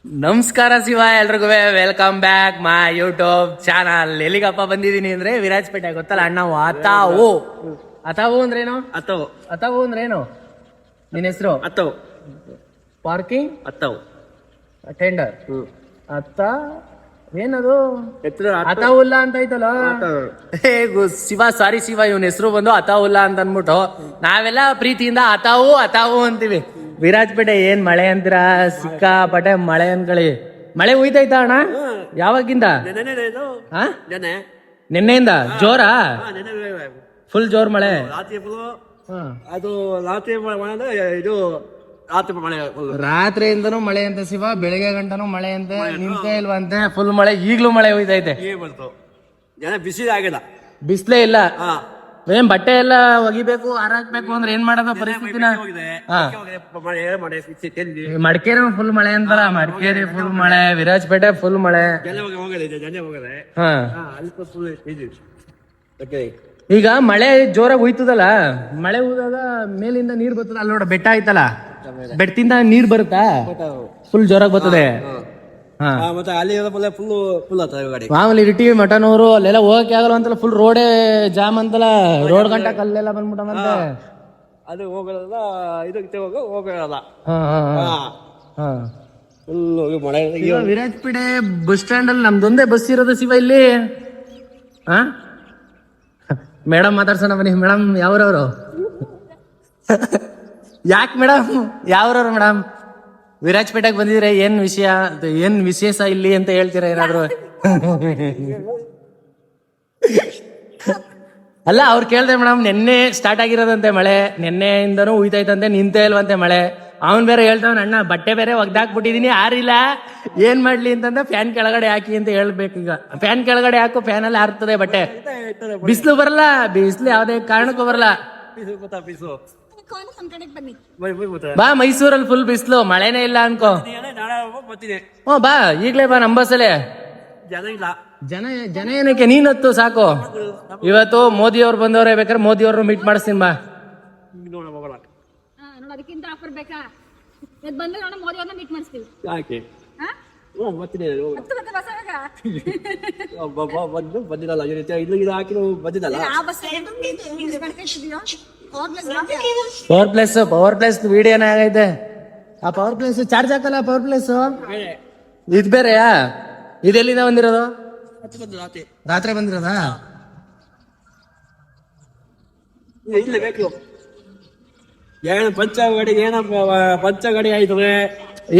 ನಮಸ್ಕಾರ ಶಿವ, ಎಲ್ರಿಗೂ welcome back my YouTube channel. ಎಲ್ಲಿಗಪ್ಪ ಬಂದಿದ್ದೀನಿ ಅಂದ್ರೆ ವಿರಾಜಪೇಟೆ, ಗೊತ್ತಲ್ಲ ಅಣ್ಣ. ಅತಾವು ಅತಾವು ಅಂದ್ರೇನು? ಅತಾವು ಅಂದ್ರೇನು? ನಿನ್ನ ಹೆಸರು? ಅತಾವು ಪಾರ್ಕಿಂಗ್, ಅತಾವು ಅಟೆಂಡರ್, ಅತ್ತ ಏನದು ಅತಾವುಲ್ಲಾ ಅಂತ ಐತಲ್ಲ. ಶಿವ ಸಾರಿ ಶಿವ, ಇವನ್ ಹೆಸರು ಬಂದು ಅತಾವುಲ್ಲಾ ಅಂತ ಅನ್ಬಿಟ್ಟು ನಾವೆಲ್ಲ ಪ್ರೀತಿಯಿಂದ ಅತಾವು ಅತಾವು ಅಂತೀವಿ. ವಿರಾಜಪೇಟೆ ಏನ್ ಮಳೆ ಅಂತೀರಾ? ಸಿಕ್ಕಾಪಟ್ಟೆ ಮಳೆ ಅನ್ಕೊಳ್ಳಿ. ಮಳೆ ಹುಯ್ತೈತಾ ಅಣ್ಣ? ಯಾವಾಗಿಂದ? ನಿನ್ನೆಯಿಂದ ಜೋರಾ? ಫುಲ್ ಜೋರ್ ಮಳೆ. ರಾತ್ರಿಯಿಂದನೂ ಮಳೆ ಅಂತ ಶಿವ, ಬೆಳಿಗ್ಗೆ ಗಂಟನೂ ಮಳೆ ಅಂತೆ, ನಿಂತೇ ಇಲ್ವಂತೆ. ಫುಲ್ ಮಳೆ, ಈಗ್ಲೂ ಮಳೆ ಹುಯ್ತೈತೆ. ಬಿಸ್ಲೇ ಇಲ್ಲ. ಏನ್ ಬಟ್ಟೆ ಎಲ್ಲ ಒಗಿಬೇಕು, ಹಾರಾಕ್ಬೇಕು ಅಂದ್ರೆ ಏನ್ ಮಾಡೋದು ಪರಿಸ್ಥಿತಿನ? ಮಡಿಕೇರಿ ಫುಲ್ ಮಳೆ ಅಂತಾರ. ಮಡಿಕೇರಿ ಫುಲ್ ಮಳೆ, ವಿರಾಜಪೇಟೆ ಫುಲ್ ಮಳೆ. ಈಗ ಮಳೆ ಜೋರಾಗಿ ಹುಯ್ತದಲ್ಲ, ಮಳೆ ಹೋದಾಗ ಮೇಲಿಂದ ನೀರ್ ಬರ್ತದ. ಅಲ್ಲಿ ನೋಡ ಬೆಟ್ಟ ಐತಲ್ಲ, ಬೆಟ್ಟದಿಂದ ನೀರ್ ಬರುತ್ತಾ? ಫುಲ್ ಜೋರಾಗಿ ಬರ್ತದೆ. ಮಾಮೂಲಿ ಇರಿಟಿ ಮಟನೂರು ಅಲ್ಲೆಲ್ಲ ಹೋಗಕ್ಕೆ ಆಗಲ್ಲ ಅಂತಲ್ಲ, ಫುಲ್ ರೋಡೇ ಜಾಮ್ ಅಂತಲ್ಲ. ರೋಡ್ ಗಂಟ ಕಲ್ಲೆಲ್ಲ ಬಂದ್ಬಿಟ್ಟವಂತೆ. ಅದು ಹೋಗಲ್ಲ, ಇದಕ್ಕೆ ಹೋಗಲ್ಲ. ವಿರಾಜಪೇಟೆ ಬಸ್ ಸ್ಟ್ಯಾಂಡ್ ಅಲ್ಲಿ ನಮ್ದೊಂದೇ ಬಸ್ ಇರೋದು ಶಿವ ಇಲ್ಲಿ. ಮೇಡಮ್ ಮಾತಾಡ್ಸೋಣ ಬನ್ನಿ. ಮೇಡಮ್ ಯಾವ್ರವ್ರು? ಯಾಕೆ ಮೇಡಮ್ ಯಾವ್ರವ್ರು ಮೇಡಮ್? ವಿರಾಜಪೇಟೆಗೆ ಬಂದಿದ್ರೆ ಏನ್ ವಿಷಯ, ಏನ್ ವಿಶೇಷ ಇಲ್ಲಿ ಅಂತ ಹೇಳ್ತೀರಾ ಏನಾದ್ರು? ಅಲ್ಲ, ಅವ್ರು ಕೇಳ್ದೆ ಮೇಡಮ್, ನಿನ್ನೆ ಸ್ಟಾರ್ಟ್ ಆಗಿರೋದಂತೆ ಮಳೆ, ನಿನ್ನೆಯಿಂದನೂ ಹುಯ್ತೈತಂತೆ, ನಿಂತೇ ಇಲ್ವಂತೆ ಮಳೆ. ಅವನ್ ಬೇರೆ ಹೇಳ್ತಾವನ್, ಅಣ್ಣ ಬಟ್ಟೆ ಬೇರೆ ಒಗ್ದಾಕ್ಬಿಟ್ಟಿದೀನಿ, ಆರಿಲ್ಲ, ಏನ್ ಮಾಡ್ಲಿ ಅಂತಂದ ಫ್ಯಾನ್ ಕೆಳಗಡೆ ಹಾಕಿ ಅಂತ ಹೇಳ್ಬೇಕು. ಈಗ ಫ್ಯಾನ್ ಕೆಳಗಡೆ ಹಾಕು, ಫ್ಯಾನ್ ಅಲ್ಲಿ ಆರ್ತದೆ ಬಟ್ಟೆ. ಬಿಸಿಲು ಬರಲ್ಲ, ಬಿಸಿಲು ಯಾವ್ದೇ ಕಾರಣಕ್ಕೂ ಬರಲ್ಲ. ಬಾ, ಮೈಸೂರಲ್ಲಿ ಫುಲ್ ಬಿಸಿಲು, ಮಳೆನೇ ಇಲ್ಲ ಅನ್ಕೋ. ಬಾ, ಈಗ್ಲೇ ಬಾ, ನಮ್ಮ ಬಸ್ಸಲ್ಲೇ. ಜನ ಏನಕ್ಕೆ, ನೀನತ್ತು ಸಾಕು. ಇವತ್ತು ಮೋದಿ ಅವ್ರು ಬಂದವ್ರೆ, ಬೇಕಾದ್ರೆ ಮೋದಿ ಅವ್ರನ್ನ ಮೀಟ್ ಮಾಡಿಸ್ತೀನಿ ಬಾ. ಪವರ್ ಪ್ಲೇಸ್ ವಿಡಿಯೋನ ಆಗೈತೆ. ಆ ಪವರ್ ಪ್ಲೇಸ್ ಚಾರ್ಜ್ ಹಾಕಲ್ಲ. ಪವರ್ ಪ್ಲೇಸ್ ಇದ್ ಬೇರೆಯಾ? ಇದೆಲ್ಲಿಂದ ಬಂದಿರೋದು? ರಾತ್ರಿ ಬಂದಿರೋದಾ? ಪಂಚಗಾಡಿ ಆಯ್ತದೆ.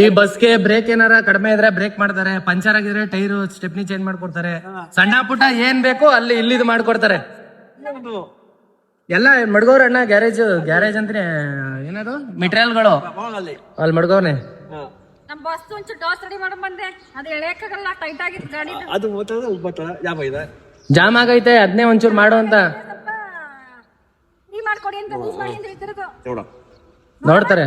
ಈ ಬಸ್ಗೆ ಬ್ರೇಕ್ ಏನಾರ ಕಡಿಮೆ ಇದ್ರೆ ಬ್ರೇಕ್ ಮಾಡ್ತಾರೆ, ಪಂಚರ್ ಆಗಿದ್ರೆ ಟೈರ್ ಸ್ಟೆಪ್ನಿ ಚೇಂಜ್ ಮಾಡ್ಕೊಡ್ತಾರೆ. ಸಣ್ಣ ಪುಟ್ಟ ಏನ್ ಬೇಕು ಅಲ್ಲಿ ಇಲ್ಲಿದ್ ಮಾಡ್ಕೊಡ್ತಾರೆ. ಎಲ್ಲ ಮಡ್ಗವ್ರ ಅಣ್ಣ. ಗ್ಯಾರೇಜ್ ಅಂದ್ರೆ ಏನದು ಮೆಟೀರಿಯಲ್ಗಳು ಅಲ್ಲಿ ಮಡ್ಗವ್ನೆ. ಜಾಮ್ ಆಗೈತೆ, ಅದನ್ನೇ ಒಂಚೂರು ಮಾಡು ಅಂತ ನೋಡ್ತಾರೆ.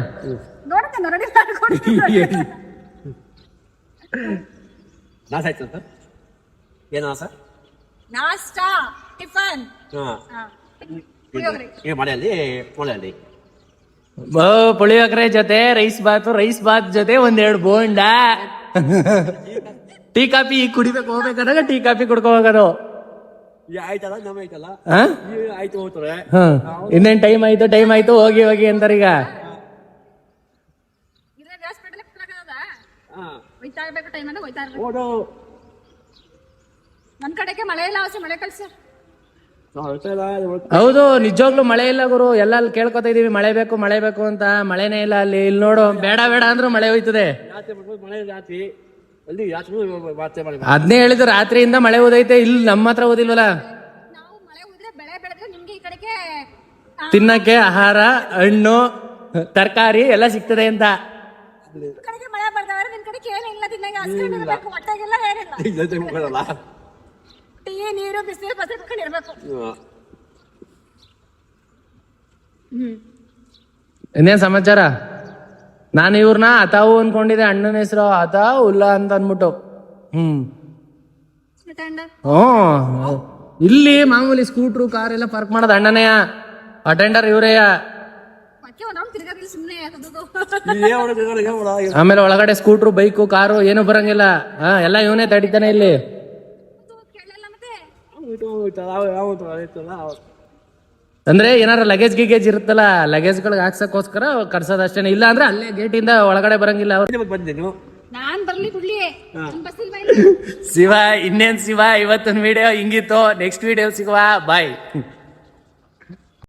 ಪುಳಿಯೋಗರೆ ಜೊತೆ ರೈಸ್ ಬಾತ್ ಜೊತೆ ಒಂದೆರಡು ಬೋಂಡ, ಟೀ ಕಾಫಿ ಕುಡಿಬೇಕು. ಹೋಗ್ಬೇಕಾದಾಗ ಟೀ ಕಾಫಿ ಕುಡ್ಕೊ ಹೋಗೋದು. ಇನ್ನೇನ್ ಟೈಮ್ ಆಯ್ತು ಹೋಗಿ ಅಂತಾರ. ಈಗ ಹೌದು, ನಿಜವಾಗ್ಲೂ ಮಳೆ ಇಲ್ಲ ಗುರು. ಎಲ್ಲ ಕೇಳ್ಕೊತಾ ಇದೀವಿ ಮಳೆ ಬೇಕು ಅಂತ, ಮಳೆನೇ ಇಲ್ಲ ಅಲ್ಲಿ. ಇಲ್ಲಿ ನೋಡು, ಬೇಡ ಅಂದ್ರೂ ಮಳೆ ಹೋಯ್ತದೆ. ಅದ್ನೇ ಹೇಳಿದ್ರು, ರಾತ್ರಿಯಿಂದ ಮಳೆ ಓದೈತೆ. ಇಲ್ಲಿ ನಮ್ಮ ಹತ್ರ ಓದಿಲ್ವಲ್ಲ. ತಿನ್ನಕ್ಕೆ ಆಹಾರ, ಹಣ್ಣು, ತರಕಾರಿ ಎಲ್ಲ ಸಿಗ್ತದೆ ಅಂತ. ಇನ್ನೇನ್ ಸಮಾಚಾರ? ನಾನು ಇವ್ರನ್ನ ಅತಾವು ಅನ್ಕೊಂಡಿದ್ದೆ, ಅಣ್ಣನ ಹೆಸರು ಅತಾವು ಉಲ್ಲಾ ಅಂತ ಅನ್ಬಿಟ್ಟು. ಇಲ್ಲಿ ಮಾಮೂಲಿ ಸ್ಕೂಟ್ರು ಕಾರ್ ಎಲ್ಲ ಪಾರ್ಕ್ ಮಾಡೋದು ಅಣ್ಣನೆಯ, ಅಟೆಂಡರ್ ಇವರೇಯ. ಅದಕ್ಕೆ ಒಂದ್ ರೌಂಡ್ ತಿರ್ಗಾದಿಲ್ಲ ಸುಮ್ಮನೆ ಯಾಕಂದ್ರೆ ಆಮೇಲೆ ಒಳಗಡೆ ಸ್ಕೂಟ್ರು ಬೈಕು ಕಾರು ಏನು ಬರಂಗಿಲ್ಲ ಹಾ ಎಲ್ಲ ಇವನೇ ತಡಿತಾನೆ ಇಲ್ಲಿ ಕೇಳಲ್ಲ ಮತ್ತೆ ಅಂದ್ರೆ ಏನಾರ ಲಗೇಜ್ ಗಿಗೇಜ್ ಇರುತ್ತಲ್ಲ ಲಗೇಜ್ಗಳಿಗೆ ಹಾಕ್ಸಕ್ಕೋಸ್ಕರ ಕರ್ಸೋದಷ್ಟೇನೆ ಇಲ್ಲ ಅಂದ್ರೆ ಅಲ್ಲೇ ಗೇಟಿಂದ ಒಳಗಡೆ ಬರಂಗಿಲ್ಲ ಅವ್ರು ಬಂದೇನು ನಾನ್ ಬರ್ಲಿ ಬಿಡ್ಲಿ ಬಸ್ ಇಲ್ಲ ಶಿವ ಇನ್ನೇನ್ ಶಿವ ಇವತ್ತಿನ ವಿಡಿಯೋ ಹಿಂಗಿತ್ತು ನೆಕ್ಸ್ಟ್ ವಿಡಿಯೋ ಸಿಗುವ ಬಾಯ್